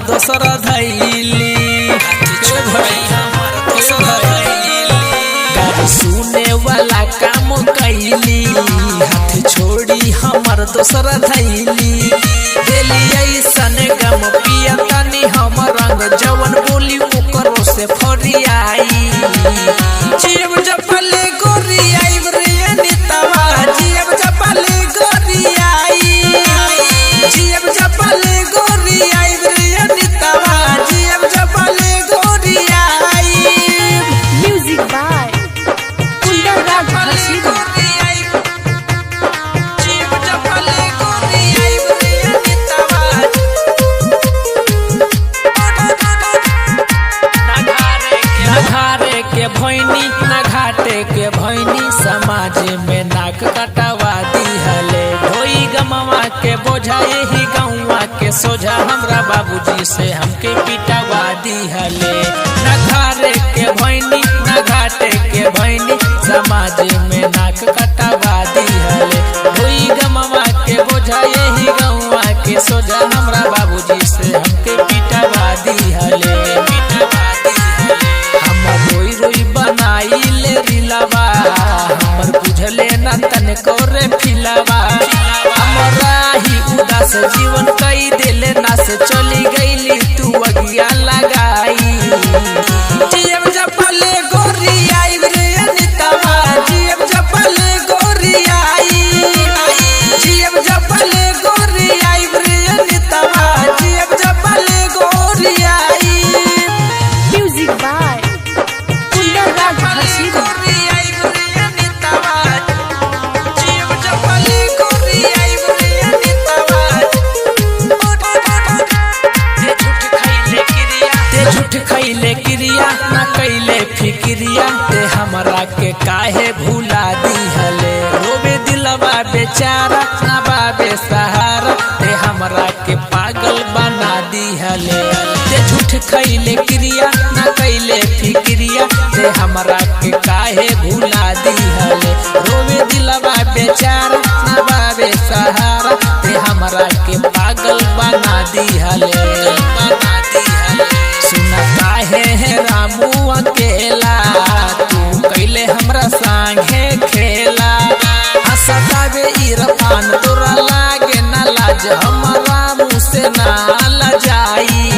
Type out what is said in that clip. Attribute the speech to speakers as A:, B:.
A: दोसरा धैली गाड़ी सुने वाला काम कैली हाथ छोड़ी हमर दोसरा धैली दिली ऐसन गम पिया तनी हम रंग जवन बोली ओकरो से फरियाई जीव जपले गोरियाई रे नितवा जीव जपले गोरियाई जीव जपले गोरियाई रे नितवा जीव जपले गोरियाई
B: म्यूजिक बाय कुंदन राज हसीदा
A: जीव जपले गोरियाई रे नितवा ना घारे के भैनी ना घाटे के भैनी समाज में नाक कटवा दिहले ढोई गमवा के बोझा यही गौवा के सोझा हमरा बाबूजी से हमके पिटवा दिहले ना घारे के भैनी ना घाटे के भैनी समाज में नाक कटवा दिहले ढोई गमवा के बोझा यही गौवा के सोझा हमरा बाबूजी से हमके पिटवा दिहले रोई रोई बनाई ले रिलावा हमर बुझले न तन कोरे फिलावा हमरा ही उदास जीवन कई दिले ना से चली गईली तू अगिया लगाई जीव जपले गोरियाई रे नितवा जीव जपले गोरियाई जीव जपले गोरियाई रे नितवा जीव जपले गोरियाई
B: म्यूजिक बाय कुंदन राज हसीदा
A: खैले क्रिया ना कैले फिक्रिया ते हमरा के काहे भूला दिहले रोबे दिलवा बेचारा ना बाबे सहारा ते हमरा के पागल बना दिहले ते झूठ खैले क्रिया ना कैले फिक्रिया ते हमरा के काहे भूला दिहले रोबे दिलवा बेचारा ना बाबे सहारा ते हमरा के पागल बना दिहले सुना काहे है रामू अकेला तू कैले हमरा संगे खेला हसतावे इरफान तोरा लागे ना लाज हमरा मुँह से ना लजाई